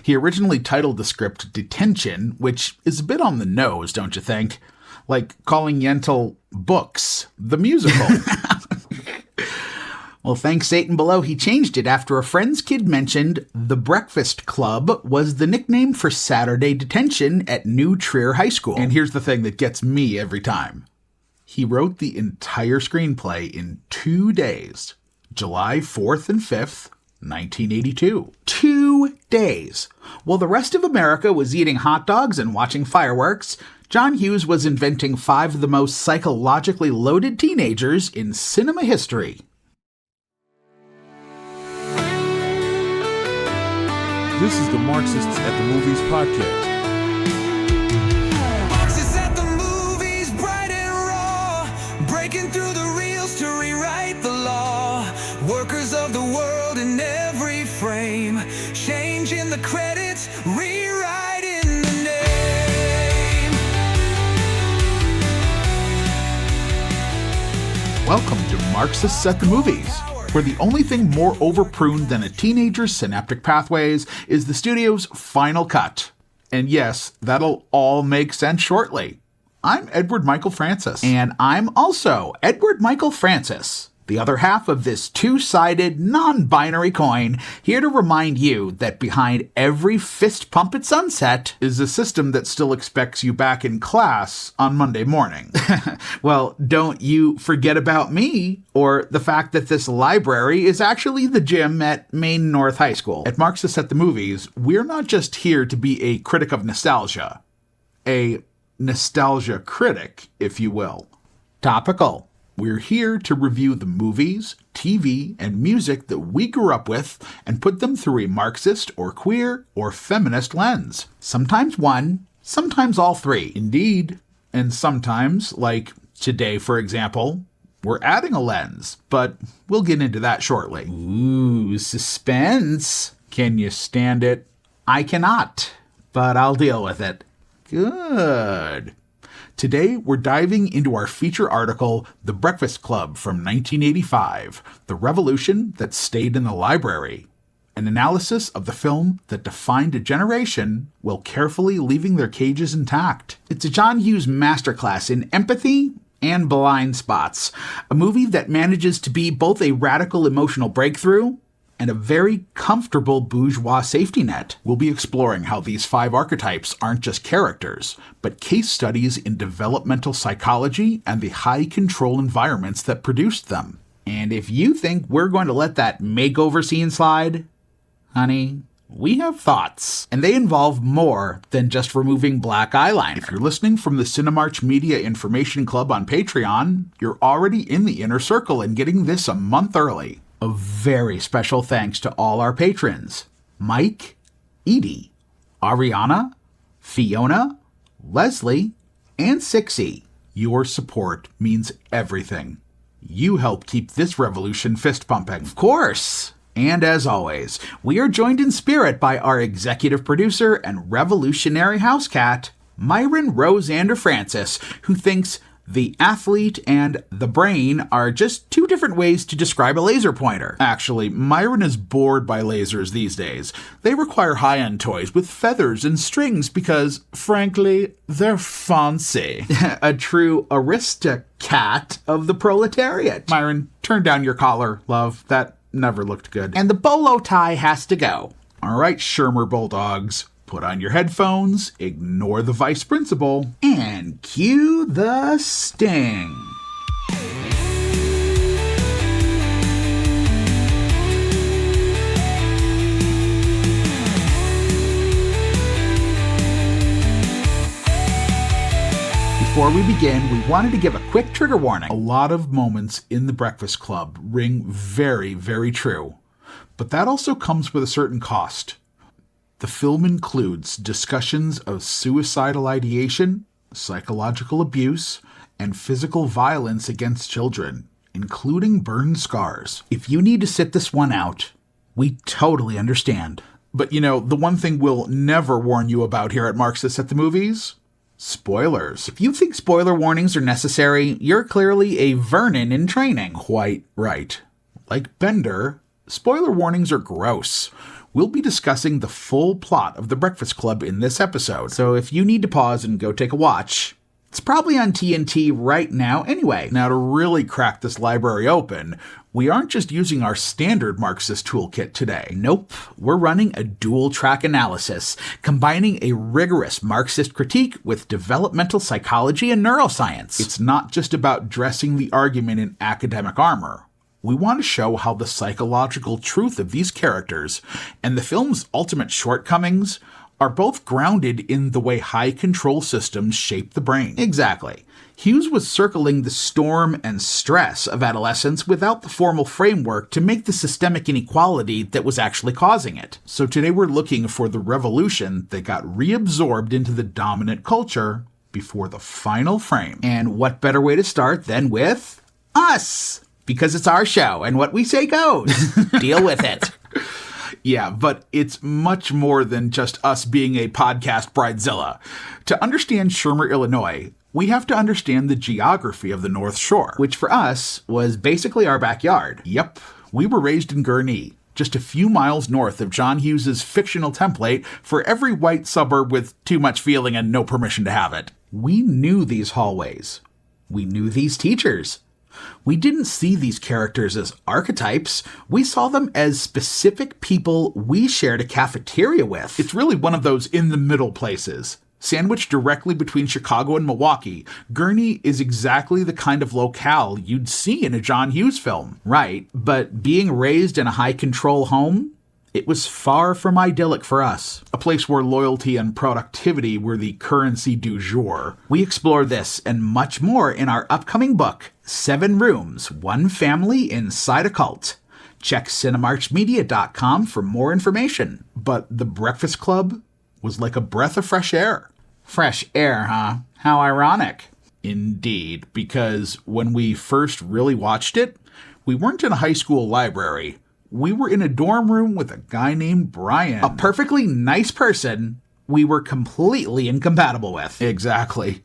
He originally titled the script Detention, which is a bit on the nose, don't you think? Like calling Yentl Books, the musical. Well, thanks Satan below, he changed it after a friend's kid mentioned the Breakfast Club was the nickname for Saturday detention at New Trier High School. And here's the thing that gets me every time. He wrote the entire screenplay in 2 days, July 4th and 5th, 1982. 2 days. While the rest of America was eating hot dogs and watching fireworks, John Hughes was inventing 5 of the most psychologically loaded teenagers in cinema history. This is the Marxists at the Movies podcast. Marxists at the movies, bright and raw, breaking through the reels to rewrite the law. Workers of the world in every frame, changing the credits, rewriting the name. Welcome to Marxists at the Movies, where the only thing more overpruned than a teenager's synaptic pathways is the studio's final cut. And yes, that'll all make sense shortly. I'm Edward Michael Francis. And I'm also Edward Michael Francis, the other half of this two-sided, non-binary coin, here to remind you that behind every fist pump at sunset is a system that still expects you back in class on Monday morning. Well, don't you forget about me, or the fact that this library is actually the gym at Maine North High School. At Marxists at the Movies, we're not just here to be a critic of nostalgia. A nostalgia critic, if you will. Topical. We're here to review the movies, TV, and music that we grew up with and put them through a Marxist or queer or feminist lens. Sometimes one, sometimes all three. Indeed. And sometimes, like today for example, we're adding a lens, but we'll get into that shortly. Ooh, suspense. Can you stand it? I cannot, but I'll deal with it. Good. Today, we're diving into our feature article, The Breakfast Club from 1985, The Revolution That Stayed in the Library, an analysis of the film that defined a generation while carefully leaving their cages intact. It's a John Hughes masterclass in empathy and blind spots, a movie that manages to be both a radical emotional breakthrough and a very comfortable bourgeois safety net. We'll be exploring how these 5 archetypes aren't just characters, but case studies in developmental psychology and the high-control environments that produced them. And if you think we're going to let that makeover scene slide, honey, we have thoughts. And they involve more than just removing black eyeliner. If you're listening from the Cinemarch Media Information Club on Patreon, you're already in the inner circle and getting this a month early. A very special thanks to all our patrons, Mike, Edie, Ariana, Fiona, Leslie, and Sixie. Your support means everything. You help keep this revolution fist pumping. Of course. And as always, we are joined in spirit by our executive producer and revolutionary house cat, Myron Rosander Francis, who thinks the athlete and the brain are just 2 different ways to describe a laser pointer. Actually, Myron is bored by lasers these days. They require high-end toys with feathers and strings because, frankly, they're fancy. A true aristocat of the proletariat. Myron, turn down your collar, love. That never looked good. And the bolo tie has to go. All right, Shermer Bulldogs. Put on your headphones, ignore the vice principal, and cue the sting. Before we begin, we wanted to give a quick trigger warning. A lot of moments in The Breakfast Club ring very, very true, but that also comes with a certain cost. The film includes discussions of suicidal ideation, psychological abuse, and physical violence against children, including burn scars. If you need to sit this one out, we totally understand. But you know, the one thing we'll never warn you about here at Marxists at the Movies? Spoilers. If you think spoiler warnings are necessary, you're clearly a Vernon in training. Quite right. Like Bender, spoiler warnings are gross. We'll be discussing the full plot of The Breakfast Club in this episode, so if you need to pause and go take a watch, it's probably on TNT right now anyway. Now, to really crack this library open, we aren't just using our standard Marxist toolkit today. Nope, we're running a dual-track analysis, combining a rigorous Marxist critique with developmental psychology and neuroscience. It's not just about dressing the argument in academic armor. We want to show how the psychological truth of these characters and the film's ultimate shortcomings are both grounded in the way high control systems shape the brain. Exactly. Hughes was circling the storm and stress of adolescence without the formal framework to make the systemic inequality that was actually causing it. So today we're looking for the revolution that got reabsorbed into the dominant culture before the final frame. And what better way to start than with us? Because it's our show, and what we say goes. Deal with it. Yeah, but it's much more than just us being a podcast bridezilla. To understand Shermer, Illinois, we have to understand the geography of the North Shore, which for us was basically our backyard. Yep, we were raised in Gurnee, just a few miles north of John Hughes' fictional template for every white suburb with too much feeling and no permission to have it. We knew these hallways. We knew these teachers. We didn't see these characters as archetypes. We saw them as specific people we shared a cafeteria with. It's really one of those in-the-middle places. Sandwiched directly between Chicago and Milwaukee, Gurnee is exactly the kind of locale you'd see in a John Hughes film. Right, but being raised in a high-control home, it was far from idyllic for us. A place where loyalty and productivity were the currency du jour. We explore this and much more in our upcoming book, 7 Rooms, One Family Inside a Cult. Check cinemarchmedia.com for more information. But The Breakfast Club was like a breath of fresh air. Fresh air, huh? How ironic. Indeed, because when we first really watched it, we weren't in a high school library. We were in a dorm room with a guy named Brian. A perfectly nice person we were completely incompatible with. Exactly.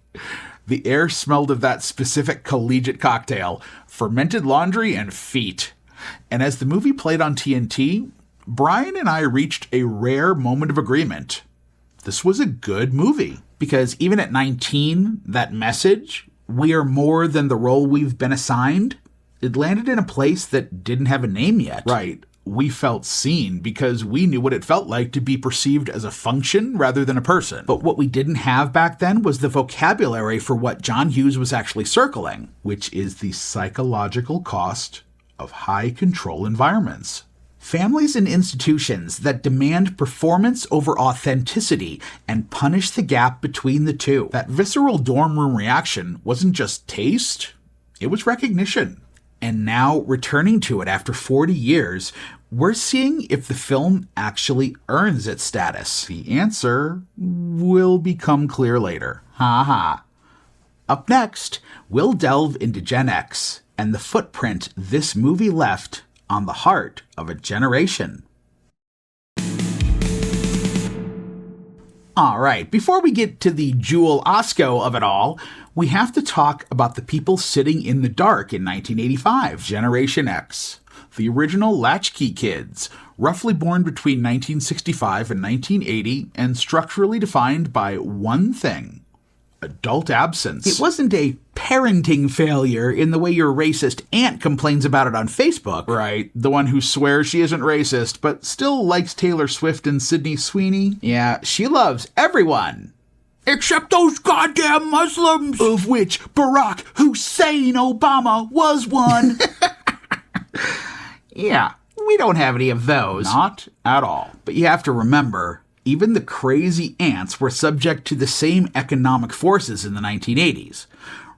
The air smelled of that specific collegiate cocktail, fermented laundry, and feet. And as the movie played on TNT, Brian and I reached a rare moment of agreement. This was a good movie. Because even at 19, that message, we are more than the role we've been assigned, it landed in a place that didn't have a name yet. Right. We felt seen because we knew what it felt like to be perceived as a function rather than a person. But what we didn't have back then was the vocabulary for what John Hughes was actually circling, which is the psychological cost of high control environments. Families and institutions that demand performance over authenticity and punish the gap between the two. That visceral dorm room reaction wasn't just taste, it was recognition. And now, returning to it after 40 years, we're seeing if the film actually earns its status. The answer will become clear later. Ha ha. Up next, we'll delve into Gen X and the footprint this movie left on the heart of a generation. All right, before we get to the Jewel Osco of it all, we have to talk about the people sitting in the dark in 1985, Generation X. The original latchkey kids, roughly born between 1965 and 1980, and structurally defined by one thing: adult absence. It wasn't a parenting failure in the way your racist aunt complains about it on Facebook. Right, the one who swears she isn't racist, but still likes Taylor Swift and Sydney Sweeney. Yeah, she loves everyone. Except those goddamn Muslims! Of which Barack Hussein Obama was one. Yeah, we don't have any of those. Not at all. But you have to remember, even the crazy ants were subject to the same economic forces in the 1980s.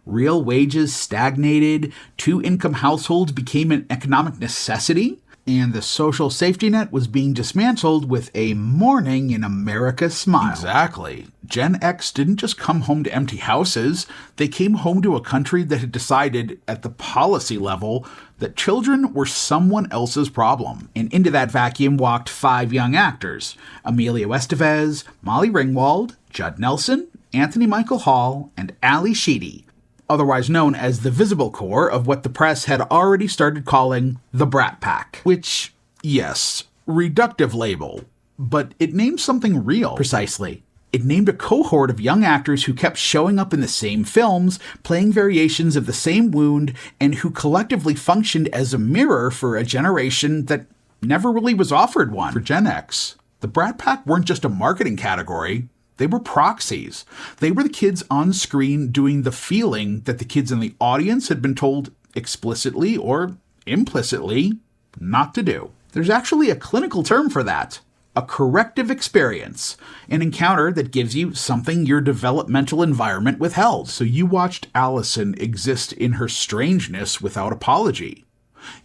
Real wages stagnated, two-income households became an economic necessity, and the social safety net was being dismantled with a Morning in America smile. Exactly. Gen X didn't just come home to empty houses. They came home to a country that had decided, at the policy level, that children were someone else's problem. And into that vacuum walked 5 young actors: Emilio Estevez, Molly Ringwald, Judd Nelson, Anthony Michael Hall, and Ally Sheedy, otherwise known as the visible core of what the press had already started calling the Brat Pack. Which, yes, reductive label, but it named something real. Precisely. It named a cohort of young actors who kept showing up in the same films, playing variations of the same wound, and who collectively functioned as a mirror for a generation that never really was offered one. For Gen X, the Brat Pack weren't just a marketing category. They were proxies. They were the kids on screen doing the feeling that the kids in the audience had been told explicitly or implicitly not to do. There's actually a clinical term for that. A corrective experience, an encounter that gives you something your developmental environment withheld. So you watched Allison exist in her strangeness without apology.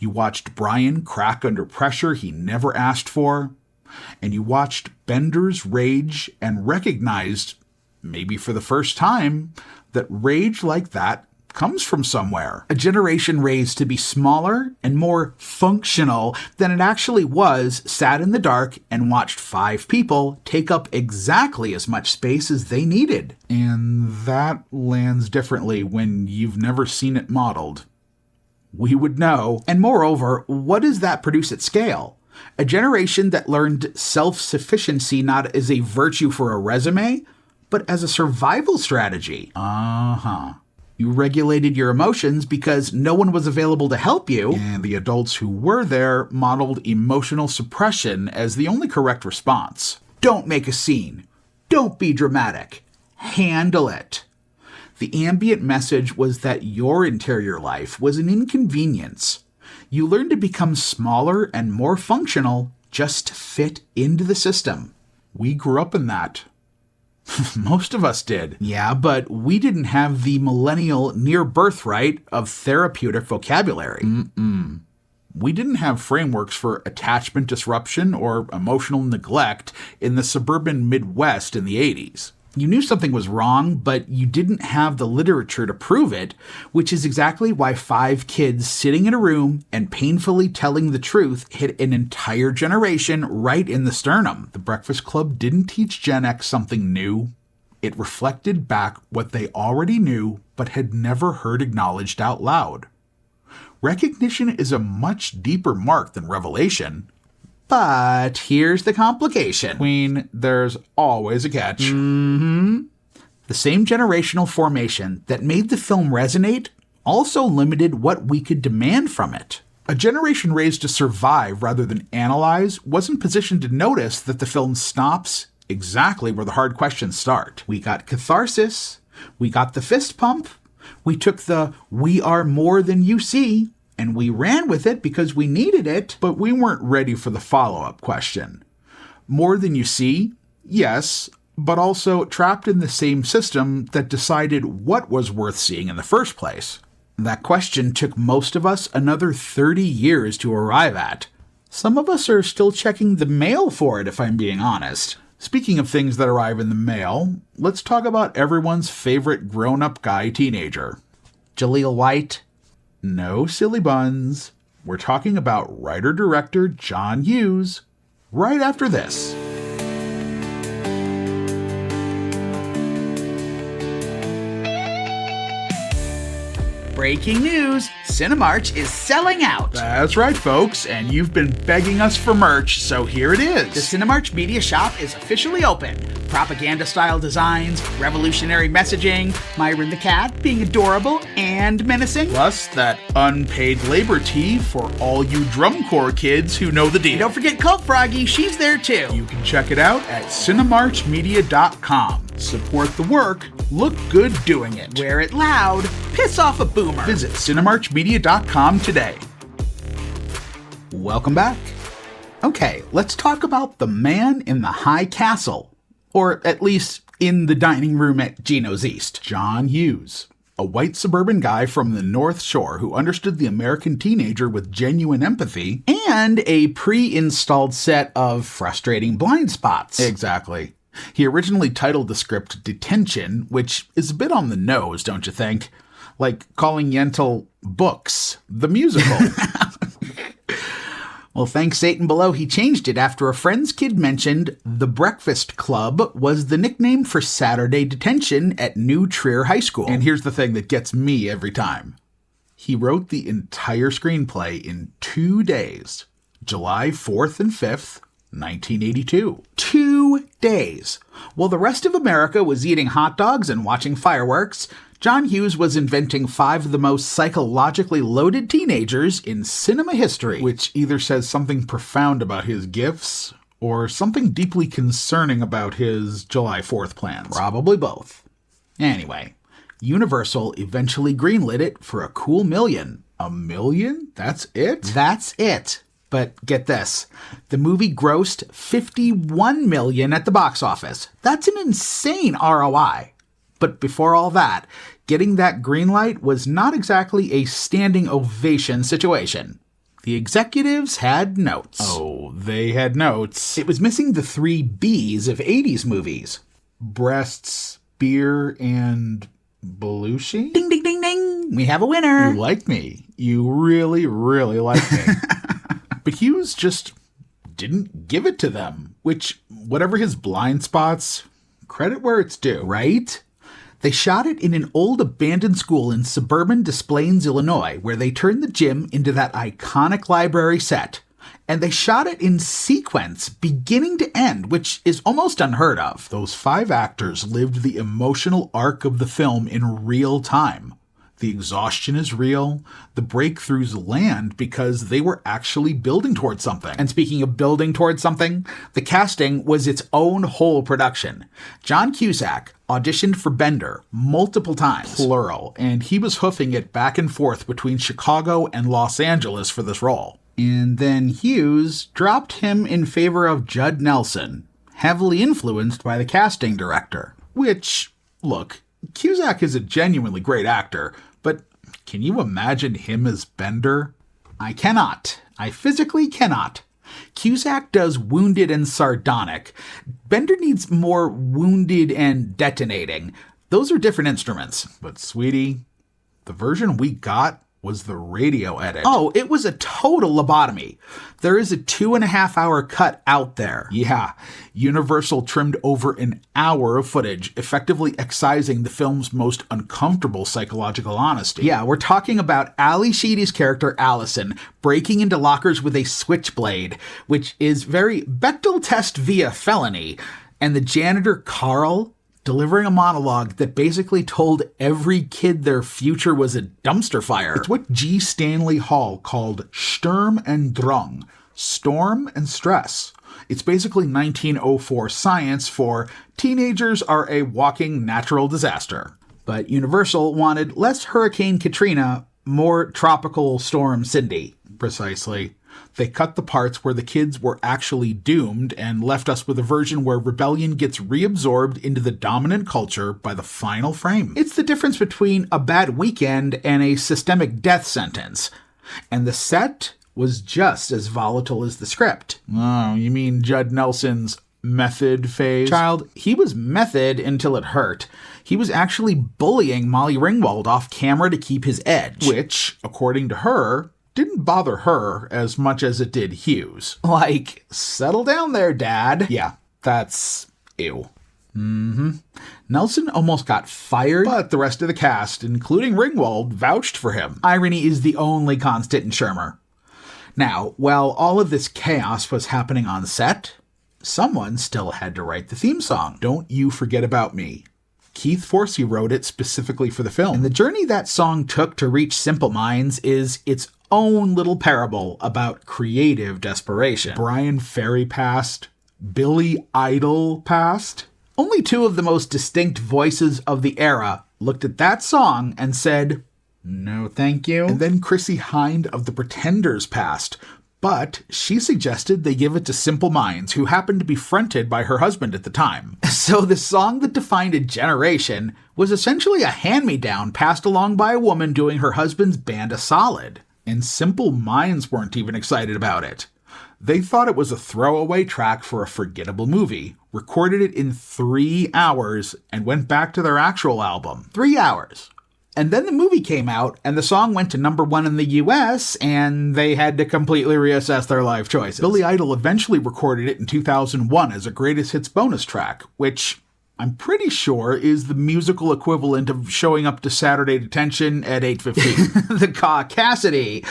You watched Brian crack under pressure he never asked for. And you watched Bender's rage and recognized, maybe for the first time, that rage like that comes from somewhere. A generation raised to be smaller and more functional than it actually was sat in the dark and watched 5 people take up exactly as much space as they needed. And that lands differently when you've never seen it modeled. We would know. And moreover, what does that produce at scale? A generation that learned self-sufficiency not as a virtue for a resume, but as a survival strategy. You regulated your emotions because no one was available to help you. And the adults who were there modeled emotional suppression as the only correct response. Don't make a scene. Don't be dramatic. Handle it. The ambient message was that your interior life was an inconvenience. You learned to become smaller and more functional just to fit into the system. We grew up in that. Most of us did. Yeah, but we didn't have the millennial near birthright of therapeutic vocabulary. We didn't have frameworks for attachment disruption or emotional neglect in the suburban Midwest in the 80s. You knew something was wrong, but you didn't have the literature to prove it, which is exactly why 5 kids sitting in a room and painfully telling the truth hit an entire generation right in the sternum. The Breakfast Club didn't teach Gen X something new. It reflected back what they already knew but had never heard acknowledged out loud. Recognition is a much deeper mark than revelation. But here's the complication. Queen, there's always a catch. The same generational formation that made the film resonate also limited what we could demand from it. A generation raised to survive rather than analyze wasn't positioned to notice that the film stops exactly where the hard questions start. We got catharsis. We got the fist pump. We took the "we are more than you see," and we ran with it because we needed it. But we weren't ready for the follow-up question. More than you see? Yes, but also trapped in the same system that decided what was worth seeing in the first place. That question took most of us another 30 years to arrive at. Some of us are still checking the mail for it, if I'm being honest. Speaking of things that arrive in the mail, let's talk about everyone's favorite grown-up guy teenager. Jaleel White. No silly buns. We're talking about writer-director John Hughes right after this. Breaking news, Cinemarch is selling out. That's right, folks, and you've been begging us for merch, so here it is. The Cinemarch Media Shop is officially open. Propaganda-style designs, revolutionary messaging, Myron the cat being adorable and menacing. Plus that unpaid labor tee for all you drum corps kids who know the deal. And don't forget Cult Froggy, she's there too. You can check it out at cinemarchmedia.com. Support the work, look good doing it. Wear it loud, piss off a boomer. Visit cinemarchmedia.com today. Welcome back. Okay, let's talk about the man in the high castle. Or at least in the dining room at Gino's East. John Hughes, a white suburban guy from the North Shore who understood the American teenager with genuine empathy. And a pre-installed set of frustrating blind spots. Exactly. He originally titled the script Detention, which is a bit on the nose, don't you think? Like calling Yentl Books, the musical. Well, thanks Satan below, he changed it after a friend's kid mentioned The Breakfast Club was the nickname for Saturday detention at New Trier High School. And here's the thing that gets me every time. He wrote the entire screenplay in 2 days. July 4th and 5th, 1982. 2 days. While the rest of America was eating hot dogs and watching fireworks, John Hughes was inventing 5 of the most psychologically loaded teenagers in cinema history. Which either says something profound about his gifts or something deeply concerning about his July 4th plans. Probably both. Anyway, Universal eventually greenlit it for a cool $1 million. $1 million? That's it? That's it. But get this, the movie grossed $51 million at the box office. That's an insane ROI. But before all that, getting that green light was not exactly a standing ovation situation. The executives had notes. Oh, they had notes. It was missing the 3 B's of 80s movies. Breasts, beer, and Belushi? Ding, ding, ding, ding. We have a winner. You like me. You really, really like me. But Hughes just didn't give it to them, which, whatever his blind spots, credit where it's due. Right? They shot it in an old abandoned school in suburban Des Plaines, Illinois, where they turned the gym into that iconic library set. And they shot it in sequence, beginning to end, which is almost unheard of. Those 5 actors lived the emotional arc of the film in real time. The exhaustion is real. The breakthroughs land because they were actually building towards something. And speaking of building towards something, the casting was its own whole production. John Cusack auditioned for Bender multiple times. Plural. And he was hoofing it back and forth between Chicago and Los Angeles for this role. And then Hughes dropped him in favor of Judd Nelson, heavily influenced by the casting director. Which, look, Cusack is a genuinely great actor, but can you imagine him as Bender? I cannot. I physically cannot. Cusack does wounded and sardonic. Bender needs more wounded and detonating. Those are different instruments. But sweetie, the version we got was the radio edit. Oh, it was a total lobotomy. There is a 2.5-hour cut out there. Yeah, Universal trimmed over an hour of footage, effectively excising the film's most uncomfortable psychological honesty. Yeah, we're talking about Ally Sheedy's character, Allison, breaking into lockers with a switchblade, which is very Bechdel test via felony, and the janitor, Carl, delivering a monologue that basically told every kid their future was a dumpster fire. It's what G. Stanley Hall called Sturm und Drang, storm and stress. It's basically 1904 science for teenagers are a walking natural disaster. But Universal wanted less Hurricane Katrina, more Tropical Storm Cindy. Precisely. They cut the parts where the kids were actually doomed and left us with a version where rebellion gets reabsorbed into the dominant culture by the final frame. It's the difference between a bad weekend and a systemic death sentence. And the set was just as volatile as the script. Oh, you mean Judd Nelson's method phase? Child, he was method until it hurt. He was actually bullying Molly Ringwald off camera to keep his edge. Which, according to her, didn't bother her as much as it did Hughes. Like, settle down there, Dad. Yeah, that's ew. Nelson almost got fired. But the rest of the cast, including Ringwald, vouched for him. Irony is the only constant in Shermer. Now, while all of this chaos was happening on set, someone still had to write the theme song. Don't You Forget About Me. Keith Forsey wrote it specifically for the film. And the journey that song took to reach Simple Minds is its own little parable about creative desperation. Brian Ferry passed. Billy Idol passed. Only 2 of the most distinct voices of the era looked at that song and said, "No, thank you." And then Chrissie Hynde of The Pretenders passed. But she suggested they give it to Simple Minds, who happened to be fronted by her husband at the time. So the song that defined a generation was essentially a hand-me-down passed along by a woman doing her husband's band a solid. And Simple Minds weren't even excited about it. They thought it was a throwaway track for a forgettable movie, recorded it in 3 hours, and went back to their actual album. 3 hours. And then the movie came out, and the song went to #1 in the US, and they had to completely reassess their life choices. Billy Idol eventually recorded it in 2001 as a greatest hits bonus track, which I'm pretty sure is the musical equivalent of showing up to Saturday Detention at 8:15. The Caucasity.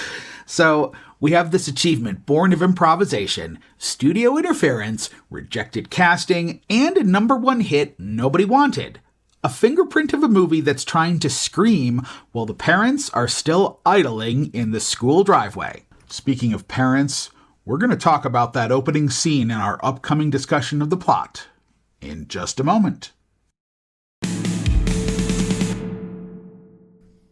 So We have this achievement born of improvisation, studio interference, rejected casting, and a #1 hit nobody wanted. A fingerprint of a movie that's trying to scream while the parents are still idling in the school driveway. Speaking of parents, we're going to talk about that opening scene in our upcoming discussion of the plot in just a moment.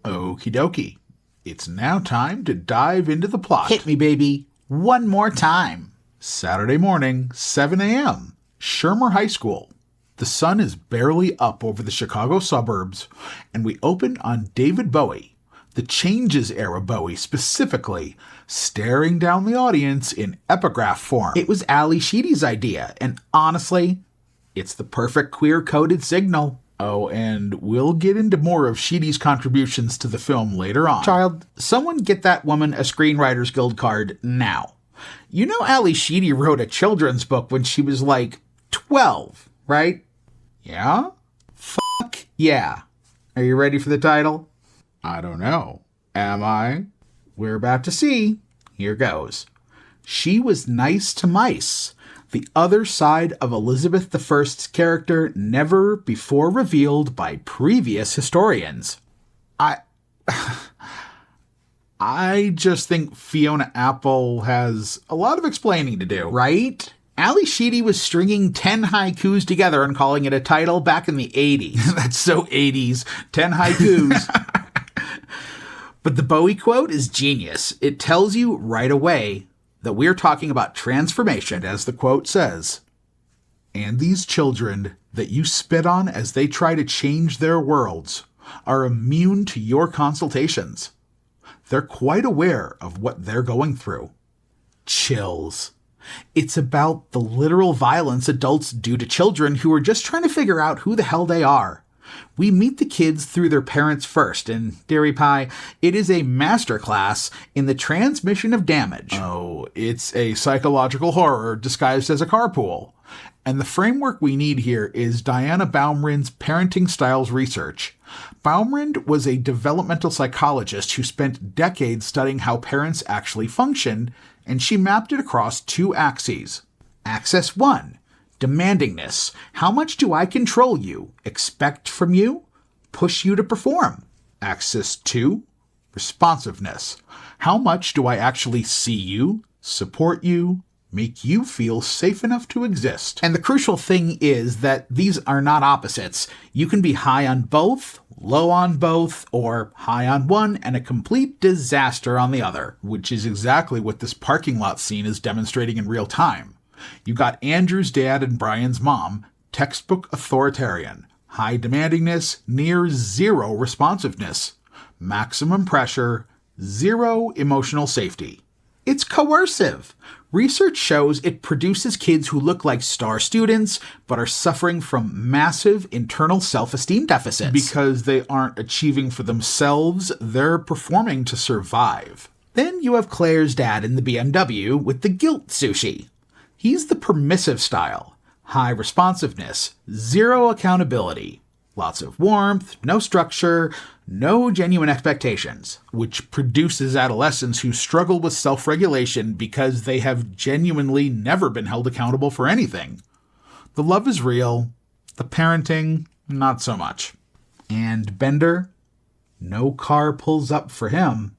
Okie dokie. It's now time to dive into the plot. Hit me, baby. One more time. Saturday morning, 7 a.m., Shermer High School. The sun is barely up over the Chicago suburbs, and we open on David Bowie, the Changes era Bowie specifically, staring down the audience in epigraph form. It was Ally Sheedy's idea, and honestly, it's the perfect queer-coded signal. Oh, and we'll get into more of Sheedy's contributions to the film later on. Child, someone get that woman a Screenwriters Guild card now. You know Ally Sheedy wrote a children's book when she was like 12, right? Yeah? Fuck yeah. Are you ready for the title? I don't know. Am I? We're about to see. Here goes. She was nice to mice. The other side of Elizabeth I's character never before revealed by previous historians. I just think Fiona Apple has a lot of explaining to do, right? Ally Sheedy was stringing 10 haikus together and calling it a title back in the 80s. That's so 80s. 10 haikus. But the Bowie quote is genius. It tells you right away that we're talking about transformation, as the quote says. And these children that you spit on as they try to change their worlds are immune to your consultations. They're quite aware of what they're going through. Chills. It's about the literal violence adults do to children who are just trying to figure out who the hell they are. We meet the kids through their parents first, and Dairy Pie, it is a masterclass in the transmission of damage. Oh, it's a psychological horror disguised as a carpool. And the framework we need here is Diana Baumrind's parenting styles research. Baumrind was a developmental psychologist who spent decades studying how parents actually function, and she mapped it across 2 axes. Axis 1. Demandingness. How much do I control you, expect from you, push you to perform? Axis 2. Responsiveness. How much do I actually see you, support you, make you feel safe enough to exist? And the crucial thing is that these are not opposites. You can be high on both, low on both, or high on one and a complete disaster on the other, which is exactly what this parking lot scene is demonstrating in real time. You got Andrew's dad and Brian's mom, textbook authoritarian, high demandingness, near zero responsiveness, maximum pressure, zero emotional safety. It's coercive. Research shows it produces kids who look like star students, but are suffering from massive internal self-esteem deficits. Because they aren't achieving for themselves, they're performing to survive. Then you have Claire's dad in the BMW with the guilt sushi. He's the permissive style. High responsiveness, zero accountability, lots of warmth, no structure, no genuine expectations, which produces adolescents who struggle with self-regulation because they have genuinely never been held accountable for anything. The love is real, the parenting, not so much. And Bender, no car pulls up for him.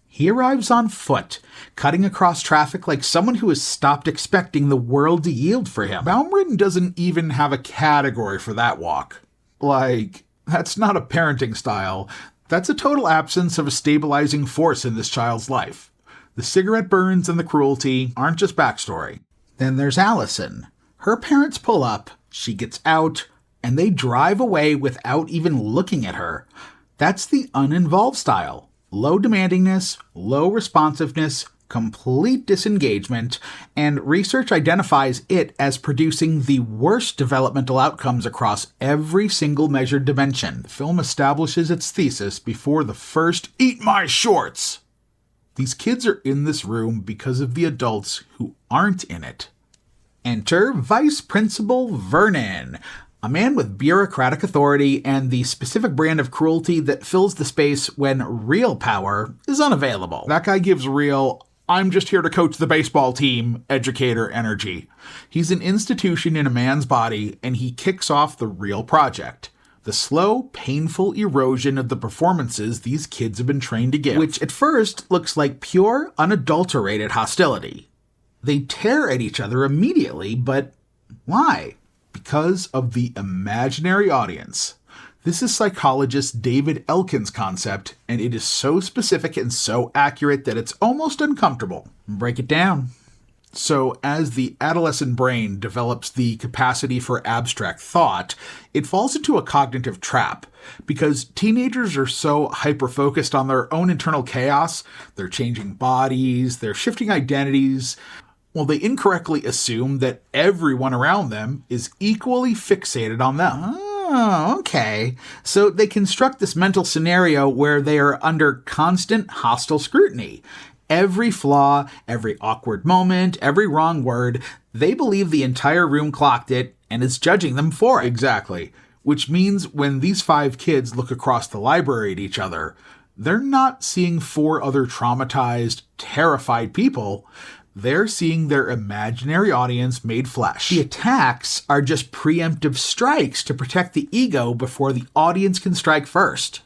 He arrives on foot, cutting across traffic like someone who has stopped expecting the world to yield for him. Baumrind doesn't even have a category for that walk. Like, that's not a parenting style. That's a total absence of a stabilizing force in this child's life. The cigarette burns and the cruelty aren't just backstory. Then there's Allison. Her parents pull up, she gets out, and they drive away without even looking at her. That's the uninvolved style. Low demandingness, low responsiveness, complete disengagement, and research identifies it as producing the worst developmental outcomes across every single measured dimension. The film establishes its thesis before the first "eat my shorts." These kids are in this room because of the adults who aren't in it. Enter Vice Principal Vernon, a man with bureaucratic authority and the specific brand of cruelty that fills the space when real power is unavailable. That guy gives real, I'm just here to coach the baseball team, educator energy. He's an institution in a man's body, and he kicks off the real project. The slow, painful erosion of the performances these kids have been trained to give. Which at first looks like pure, unadulterated hostility. They tear at each other immediately, but why? Because of the imaginary audience. This is psychologist David Elkind's concept, and it is so specific and so accurate that it's almost uncomfortable. Break it down. So, as the adolescent brain develops the capacity for abstract thought, it falls into a cognitive trap. Because teenagers are so hyper-focused on their own internal chaos, they're changing bodies, they're shifting identities, well, they incorrectly assume that everyone around them is equally fixated on them. Oh, okay. So they construct this mental scenario where they are under constant hostile scrutiny. Every flaw, every awkward moment, every wrong word, they believe the entire room clocked it and is judging them for it. Exactly. Which means when these 5 kids look across the library at each other, they're not seeing 4 other traumatized, terrified people. They're seeing their imaginary audience made flesh. The attacks are just preemptive strikes to protect the ego before the audience can strike first.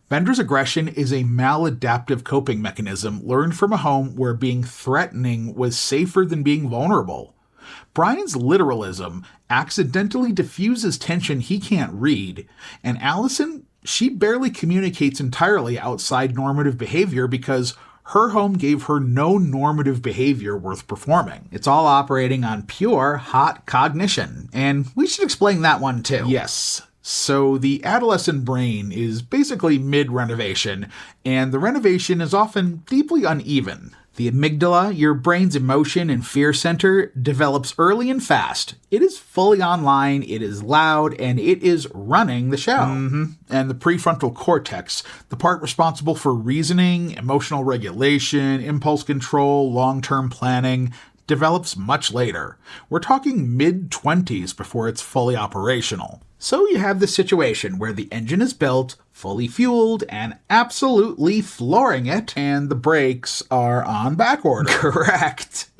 Bender's aggression is a maladaptive coping mechanism learned from a home where being threatening was safer than being vulnerable. Brian's literalism accidentally diffuses tension he can't read, and Allison, she barely communicates entirely outside normative behavior because her home gave her no normative behavior worth performing. It's all operating on pure, hot cognition, and we should explain that one too. Yes. So the adolescent brain is basically mid-renovation, and the renovation is often deeply uneven. The amygdala, your brain's emotion and fear center, develops early and fast. It is fully online, it is loud, and it is running the show. And the prefrontal cortex, the part responsible for reasoning, emotional regulation, impulse control, long-term planning, develops much later. We're talking mid-20s before it's fully operational. So you have this situation where the engine is built, fully fueled, and absolutely flooring it, and the brakes are on back order. Correct.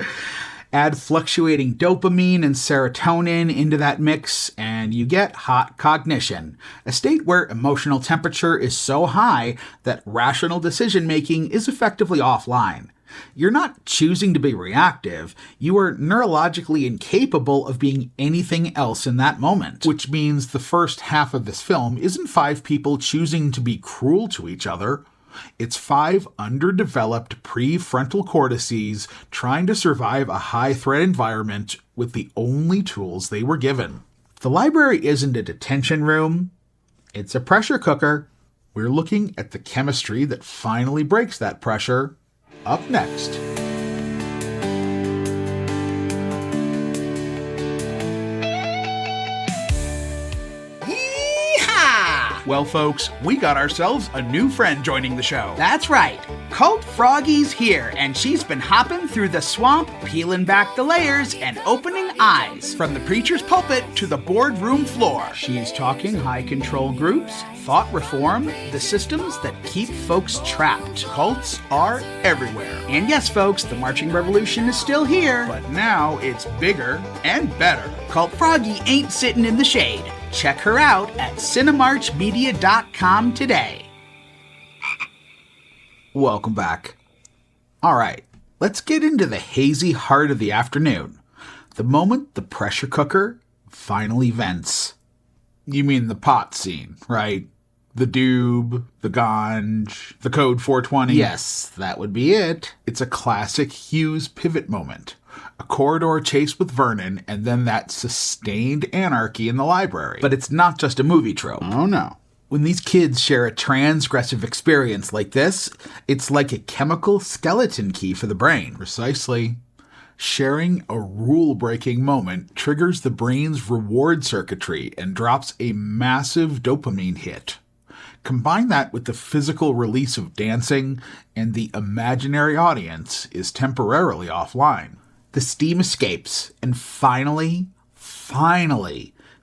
Add fluctuating dopamine and serotonin into that mix, and you get hot cognition, a state where emotional temperature is so high that rational decision-making is effectively offline. You're not choosing to be reactive, you are neurologically incapable of being anything else in that moment. Which means the first half of this film isn't 5 people choosing to be cruel to each other. It's 5 underdeveloped prefrontal cortices trying to survive a high-threat environment with the only tools they were given. The library isn't a detention room, it's a pressure cooker. We're looking at the chemistry that finally breaks that pressure. Up next. Yeehaw! Well, folks, we got ourselves a new friend joining the show. That's right. Cult Froggy's here, and she's been hopping through the swamp, peeling back the layers and opening eyes. From the preacher's pulpit to the boardroom floor. She's talking high-control groups, thought reform, the systems that keep folks trapped. Cults are everywhere. And yes, folks, the marching revolution is still here. But now it's bigger and better. Cult Froggy ain't sitting in the shade. Check her out at cinemarchmedia.com today. Welcome back. All right, let's get into the hazy heart of the afternoon. The moment the pressure cooker finally vents. You mean the pot scene, right? The doob, the ganj, the code 420. Yes, that would be it. It's a classic Hughes pivot moment. A corridor chase with Vernon, and then that sustained anarchy in the library. But it's not just a movie trope. Oh, no. When these kids share a transgressive experience like this, it's like a chemical skeleton key for the brain. Precisely. Sharing a rule-breaking moment triggers the brain's reward circuitry and drops a massive dopamine hit. Combine that with the physical release of dancing, and the imaginary audience is temporarily offline. The steam escapes, and finally,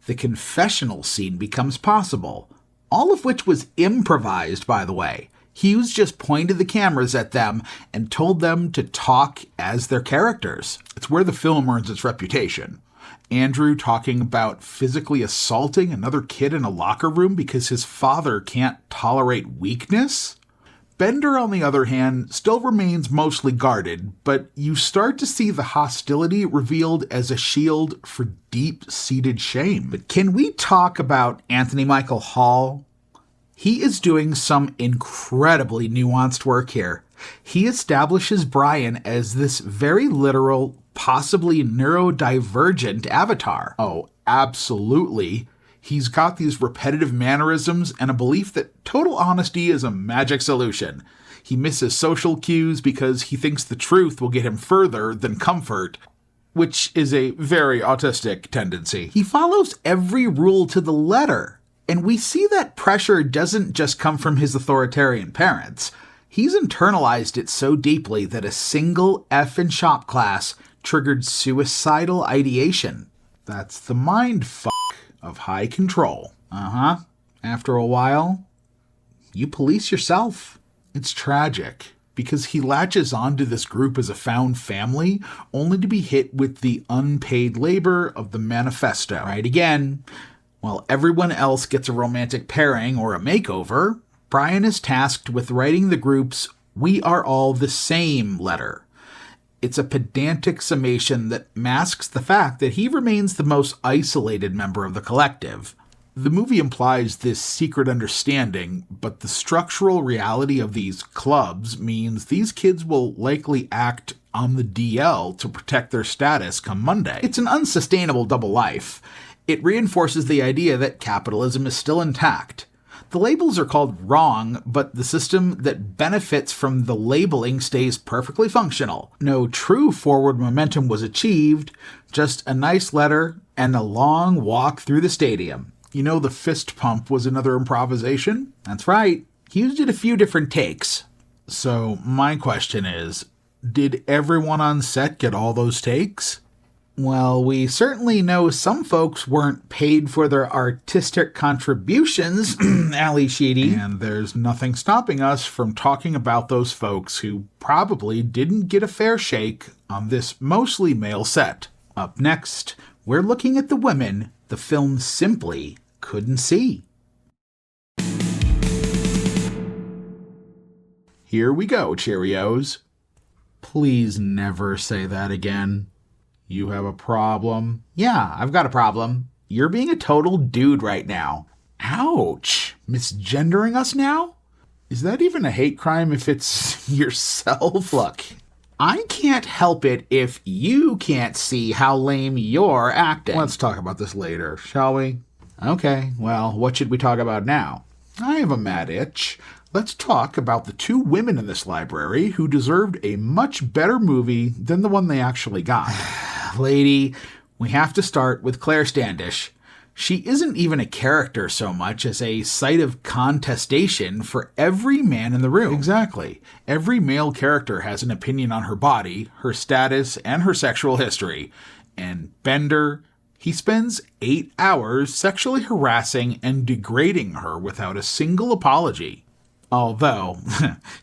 the confessional scene becomes possible. All of which was improvised, by the way. Hughes just pointed the cameras at them and told them to talk as their characters. It's where the film earns its reputation. Andrew talking about physically assaulting another kid in a locker room because his father can't tolerate weakness. Bender, on the other hand, still remains mostly guarded, but you start to see the hostility revealed as a shield for deep-seated shame. But can we talk about Anthony Michael Hall? He is doing some incredibly nuanced work here. He establishes Brian as this very literal, possibly neurodivergent avatar. Oh, absolutely. He's got these repetitive mannerisms and a belief that total honesty is a magic solution. He misses social cues because he thinks the truth will get him further than comfort, which is a very autistic tendency. He follows every rule to the letter, and we see that pressure doesn't just come from his authoritarian parents. He's internalized it so deeply that a single F in shop class triggered suicidal ideation. That's the mind of high control. After a while, you police yourself. It's tragic, because he latches onto this group as a found family, only to be hit with the unpaid labor of the manifesto. Right again. While everyone else gets a romantic pairing or a makeover, Brian is tasked with writing the group's "We Are All the Same" letter. It's a pedantic summation that masks the fact that he remains the most isolated member of the collective. The movie implies this secret understanding, but the structural reality of these clubs means these kids will likely act on the DL to protect their status come Monday. It's an unsustainable double life. It reinforces the idea that capitalism is still intact. The labels are called wrong, but the system that benefits from the labeling stays perfectly functional. No true forward momentum was achieved, just a nice letter and a long walk through the stadium. You know, the fist pump was another improvisation? That's right. Hughes did a few different takes. So my question is, did everyone on set get all those takes? Well, we certainly know some folks weren't paid for their artistic contributions, Ally Sheedy. And there's nothing stopping us from talking about those folks who probably didn't get a fair shake on this mostly male set. Up next, we're looking at the women the film simply couldn't see. Here we go, Cheerios. Please never say that again. You have a problem? Yeah, I've got a problem. You're being a total dude right now. Ouch! Misgendering us now? Is that even a hate crime if it's yourself? Look, I can't help it if you can't see how lame you're acting. Let's talk about this later, shall we? Okay, well, what should we talk about now? I have a mad itch. Let's talk about the two women in this library who deserved a much better movie than the one they actually got. Lady, we have to start with Claire Standish. She isn't even a character so much as a site of contestation for every man in the room. Exactly. Every male character has an opinion on her body, her status, and her sexual history. And Bender, he spends 8 hours sexually harassing and degrading her without a single apology. Although,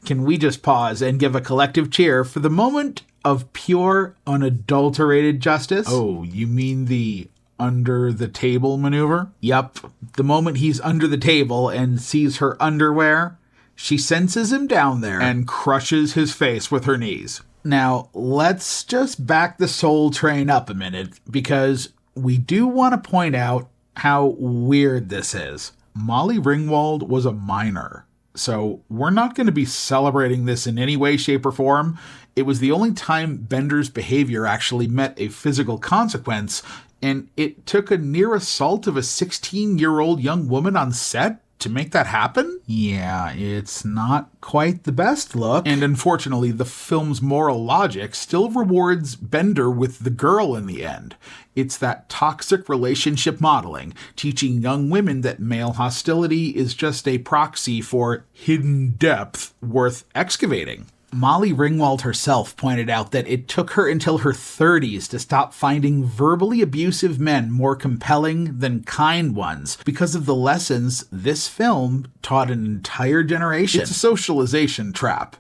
can we just pause and give a collective cheer for the moment of pure, unadulterated justice? Oh, you mean the under-the-table maneuver? Yup. The moment he's under the table and sees her underwear, she senses him down there and crushes his face with her knees. Now, let's just back the soul train up a minute, because we do want to point out how weird this is. Molly Ringwald was a minor. So we're not going to be celebrating this in any way, shape, or form. It was the only time Bender's behavior actually met a physical consequence, and it took a near assault of a 16-year-old young woman on set to make that happen? Yeah, it's not quite the best look. And unfortunately, the film's moral logic still rewards Bender with the girl in the end. It's that toxic relationship modeling, teaching young women that male hostility is just a proxy for hidden depth worth excavating. Molly Ringwald herself pointed out that it took her until her 30s to stop finding verbally abusive men more compelling than kind ones because of the lessons this film taught an entire generation. It's a socialization trap.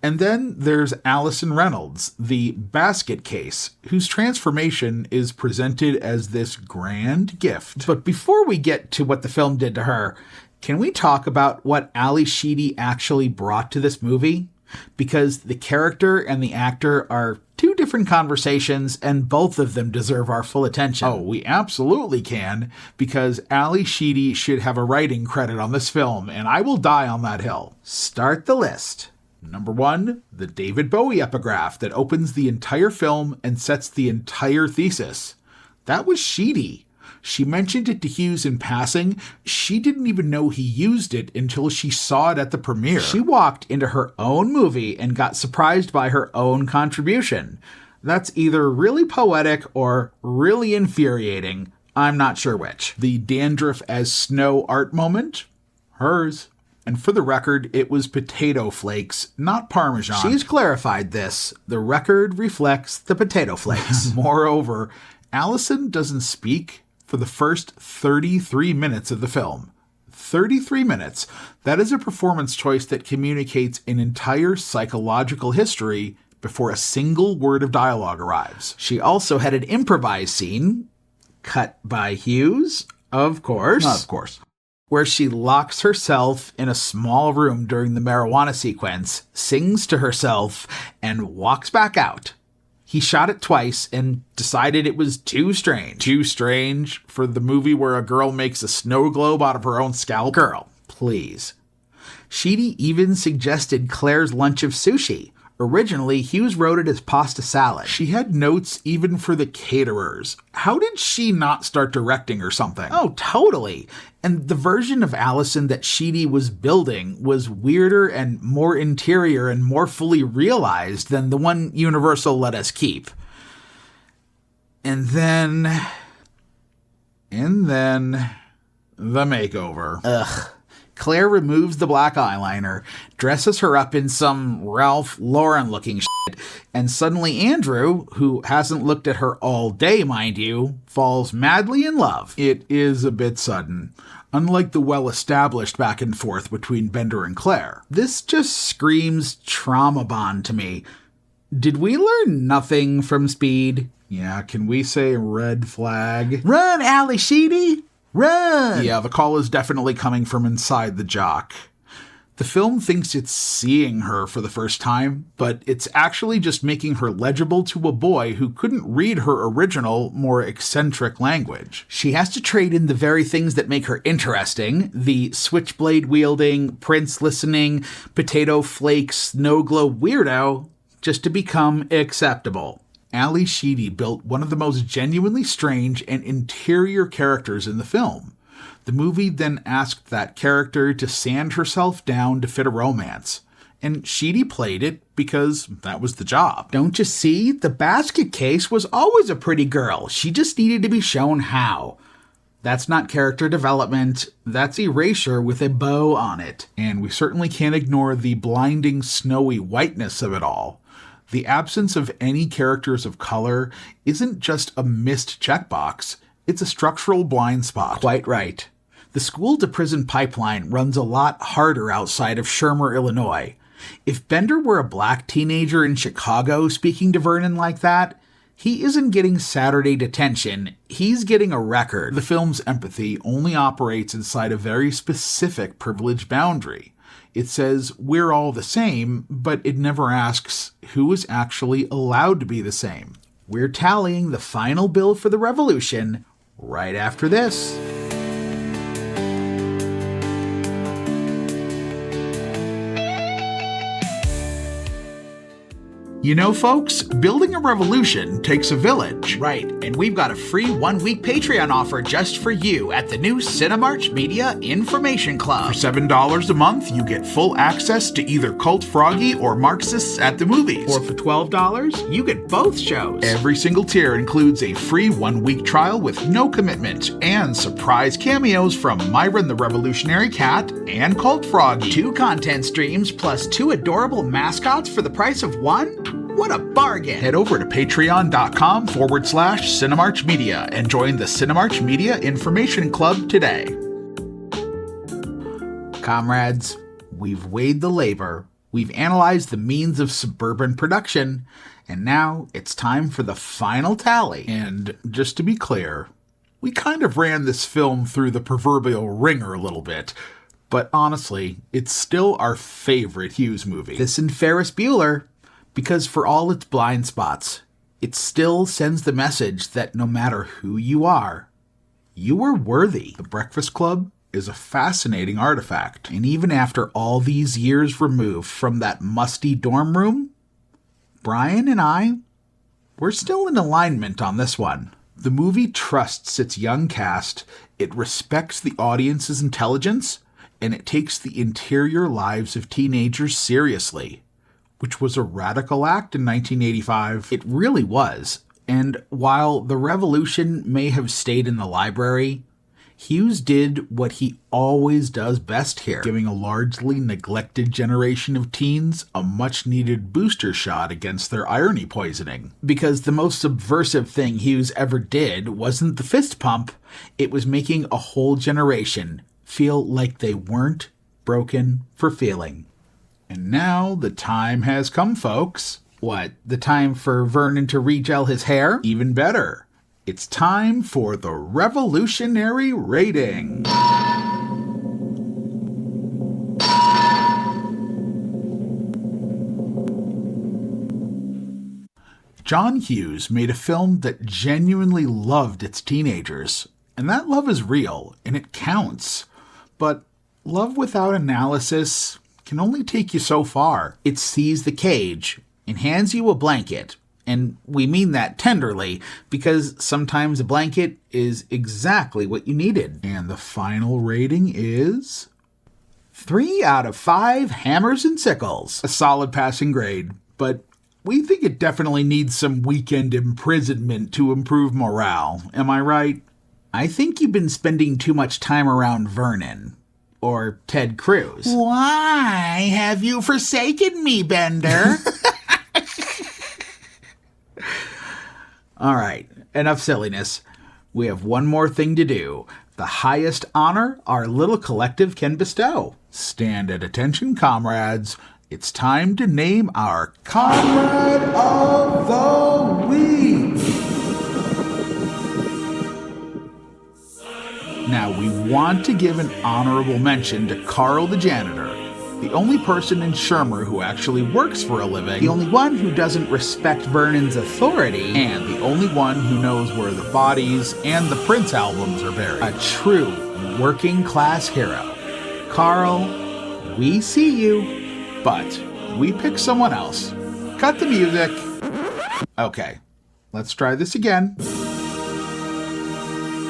And then there's Allison Reynolds, the basket case, whose transformation is presented as this grand gift. But before we get to what the film did to her, can we talk about what Ally Sheedy actually brought to this movie? Because the character and the actor are two different conversations, and both of them deserve our full attention. Oh, we absolutely can, because Ally Sheedy should have a writing credit on this film, and I will die on that hill. Start the list. Number 1, the David Bowie epigraph that opens the entire film and sets the entire thesis. That was Sheedy. She mentioned it to Hughes in passing. She didn't even know he used it until she saw it at the premiere. She walked into her own movie and got surprised by her own contribution. That's either really poetic or really infuriating. I'm not sure which. The dandruff as snow art moment? Hers. And for the record, it was potato flakes, not Parmesan. She's clarified this. The record reflects the potato flakes. Moreover, Allison doesn't speak for the first 33 minutes of the film. 33 minutes. That is a performance choice that communicates an entire psychological history before a single word of dialogue arrives. She also had an improvised scene, cut by Hughes, of course. Of course. Where she locks herself in a small room during the marijuana sequence, sings to herself, and walks back out. He shot it twice and decided it was too strange. Too strange for the movie where a girl makes a snow globe out of her own scalp? Girl, please. Sheedy even suggested Claire's lunch of sushi. Originally, Hughes wrote it as pasta salad. She had notes even for the caterers. How did she not start directing or something? Oh, totally. And the version of Allison that Sheedy was building was weirder and more interior and more fully realized than the one Universal let us keep. And then the makeover. Ugh. Claire removes the black eyeliner, dresses her up in some Ralph Lauren-looking shit, and suddenly Andrew, who hasn't looked at her all day, mind you, falls madly in love. It is a bit sudden, unlike the well-established back and forth between Bender and Claire. This just screams trauma bond to me. Did we learn nothing from Speed? Yeah, can we say red flag? Run, Ally Sheedy! Run! Yeah, the call is definitely coming from inside the jock. The film thinks it's seeing her for the first time, but it's actually just making her legible to a boy who couldn't read her original, more eccentric language. She has to trade in the very things that make her interesting, the switchblade-wielding, Prince-listening, potato flake, snow globe weirdo, just to become acceptable. Ally Sheedy built one of the most genuinely strange and interior characters in the film. The movie then asked that character to sand herself down to fit a romance, and Sheedy played it because that was the job. Don't you see? The basket case was always a pretty girl. She just needed to be shown how. That's not character development. That's erasure with a bow on it. And we certainly can't ignore the blinding snowy whiteness of it all. The absence of any characters of color isn't just a missed checkbox, it's a structural blind spot. Quite right. The school-to-prison pipeline runs a lot harder outside of Shermer, Illinois. If Bender were a black teenager in Chicago speaking to Vernon like that, he isn't getting Saturday detention, he's getting a record. The film's empathy only operates inside a very specific privilege boundary. It says we're all the same, but it never asks who is actually allowed to be the same. We're tallying the final bill for the revolution right after this. You know, folks, building a revolution takes a village. Right, and we've got a free 1-week Patreon offer just for you at the new Cinemarch Media Information Club. For $7 a month, you get full access to either Cult Froggy or Marxists at the Movies. Or for $12, you get both shows. Every single tier includes a free 1-week trial with no commitment and surprise cameos from Myron the Revolutionary Cat and Cult Froggy. 2 content streams plus 2 adorable mascots for the price of 1? What a bargain! Head over to patreon.com/Cinemarch Media and join the Cinemarch Media Information Club today. Comrades, we've weighed the labor, we've analyzed the means of suburban production, and now it's time for the final tally. And just to be clear, we kind of ran this film through the proverbial ringer a little bit, but honestly, it's still our favorite Hughes movie. This and Ferris Bueller, because for all its blind spots, it still sends the message that no matter who you are worthy. The Breakfast Club is a fascinating artifact. And even after all these years removed from that musty dorm room, Brian and I, we're still in alignment on this one. The movie trusts its young cast, it respects the audience's intelligence, and it takes the interior lives of teenagers seriously, which was a radical act in 1985. It really was. And while the revolution may have stayed in the library, Hughes did what he always does best here, giving a largely neglected generation of teens a much-needed booster shot against their irony poisoning. Because the most subversive thing Hughes ever did wasn't the fist pump, it was making a whole generation feel like they weren't broken for feeling. And now the time has come, folks. What, the time for Vernon to regel his hair? Even better. It's time for the revolutionary rating. John Hughes made a film that genuinely loved its teenagers. And that love is real, and it counts. But love without analysis can only take you so far. It sees the cage and hands you a blanket. And we mean that tenderly, because sometimes a blanket is exactly what you needed. And the final rating is 3 out of 5 hammers and sickles. A solid passing grade, but we think it definitely needs some weekend imprisonment to improve morale. Am I right? I think you've been spending too much time around Vernon. Or Ted Cruz. Why have you forsaken me, Bender? All right, enough silliness. We have one more thing to do. The highest honor our little collective can bestow. Stand at attention, comrades. It's time to name our Comrade of the Week. Now, we want to give an honorable mention to Carl the janitor, the only person in Shermer who actually works for a living, the only one who doesn't respect Vernon's authority, and the only one who knows where the bodies and the Prince albums are buried. A true working-class hero. Carl, we see you, but we pick someone else. Cut the music. Okay, let's try this again.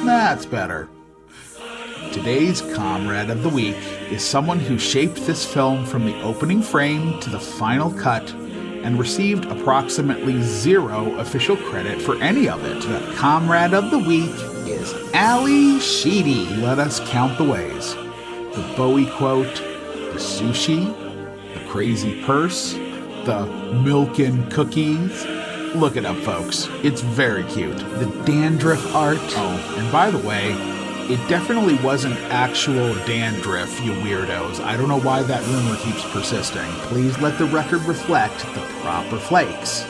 That's better. Today's Comrade of the Week is someone who shaped this film from the opening frame to the final cut and received approximately 0 official credit for any of it. The Comrade of the Week is Ally Sheedy. Let us count the ways. The Bowie quote, the sushi, the crazy purse, the milk and cookies. Look it up, folks. It's very cute. The dandruff art. Oh, and by the way, it definitely wasn't actual dandruff, you weirdos. I don't know why that rumor keeps persisting. Please let the record reflect the proper flakes.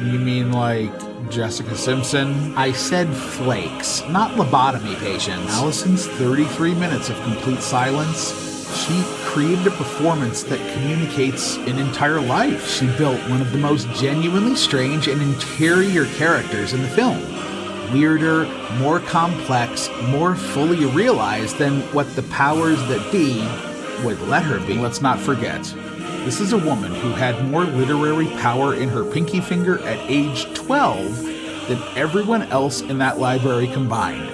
You mean like Jessica Simpson? I said flakes, not lobotomy patients. Allison's 33 minutes of complete silence, she created a performance that communicates an entire life. She built one of the most genuinely strange and interior characters in the film. Weirder, more complex, more fully realized than what the powers that be would let her be. Let's not forget, This is a woman who had more literary power in her pinky finger at age 12 than everyone else in that library combined.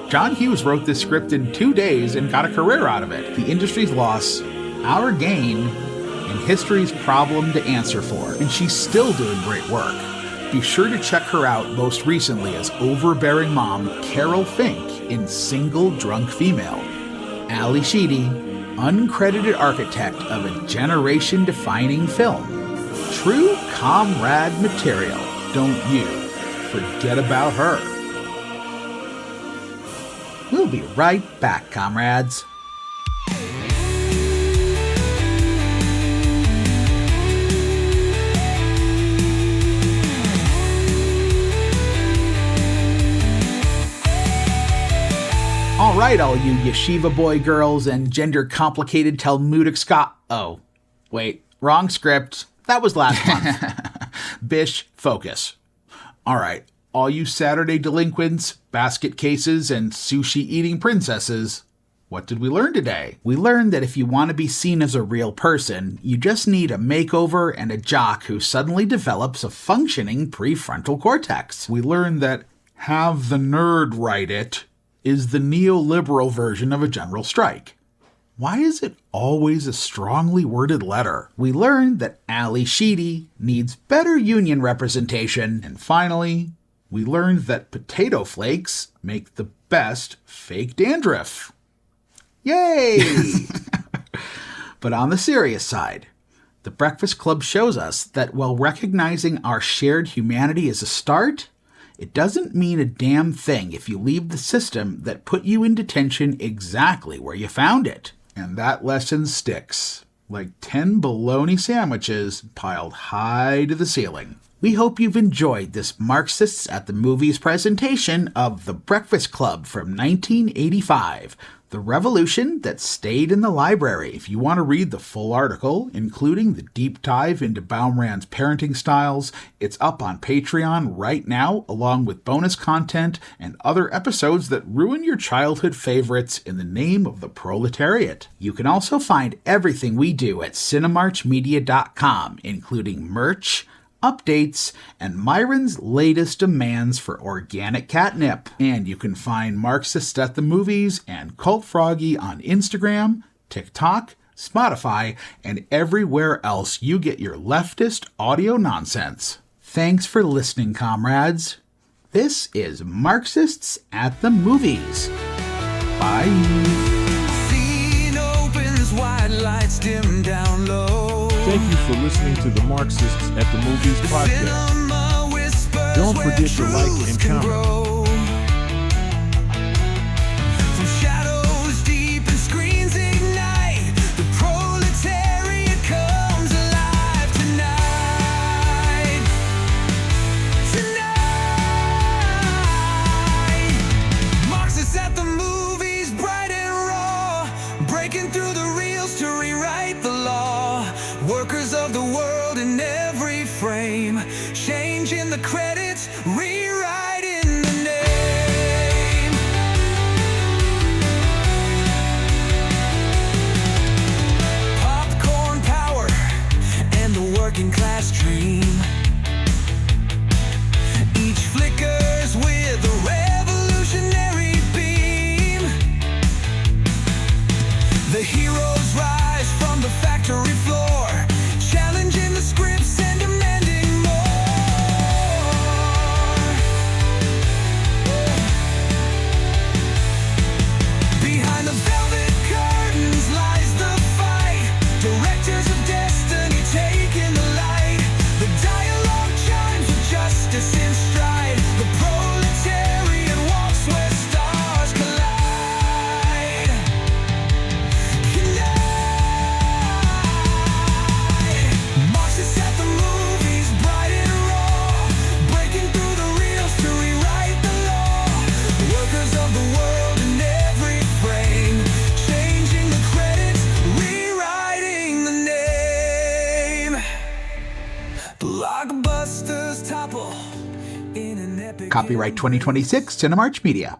John Hughes wrote this script in 2 days and got a career out of it. The industry's loss, our gain, and history's problem to answer for. And she's still doing great work. Be sure to check her out most recently as overbearing mom Carol Fink in Single Drunk Female. Ally Sheedy, uncredited architect of a generation-defining film. True comrade material. Don't you forget about her. We'll be right back, comrades. All right, all you yeshiva boy girls and gender-complicated Talmudic Oh, wait, wrong script. That was last month. Bish, focus. All right, all you Saturday delinquents, basket cases, and sushi-eating princesses, what did we learn today? We learned that if you want to be seen as a real person, you just need a makeover and a jock who suddenly develops a functioning prefrontal cortex. We learned that have the nerd write it is the neoliberal version of a general strike. Why is it always a strongly worded letter? We learned that Ally Sheedy needs better union representation. And finally, we learned that potato flakes make the best fake dandruff. Yay! But on the serious side, the Breakfast Club shows us that while recognizing our shared humanity is a start, it doesn't mean a damn thing if you leave the system that put you in detention exactly where you found it. And that lesson sticks, like 10 bologna sandwiches piled high to the ceiling. We hope you've enjoyed this Marxists at the Movies presentation of The Breakfast Club from 1985, the revolution that stayed in the library. If you want to read the full article, including the deep dive into Baumrind's parenting styles, it's up on Patreon right now, along with bonus content and other episodes that ruin your childhood favorites in the name of the proletariat. You can also find everything we do at cinemarchmedia.com, including merch, updates, and Myron's latest demands for organic catnip. And you can find Marxists at the Movies and Cult Froggy on Instagram, TikTok, Spotify, and everywhere else you get your leftist audio nonsense. Thanks for listening, comrades. This is Marxists at the Movies. Bye. Scene opens, white lights dim down low. Thank you for listening to the Marxists at the Movies podcast. Don't forget to like and comment. Workers of the world in every frame, changing the credits, rewriting the name. Popcorn power and the working class dream. Each flickers with a revolutionary beam. The heroes rise from the factory floor, challenging the scripts and demanding more. Behind the velvet curtains lies the fight. Directors of destiny taking the light. The dialogue chimes with justice in stride. The proletarian walks where stars collide. Marxists at the movies, bright and raw, breaking through the reels to rewrite the law. Workers of the world in every frame, changing the credits, rewriting the name. Blockbusters topple in an epic. Copyright 2026, Cinemarch Media.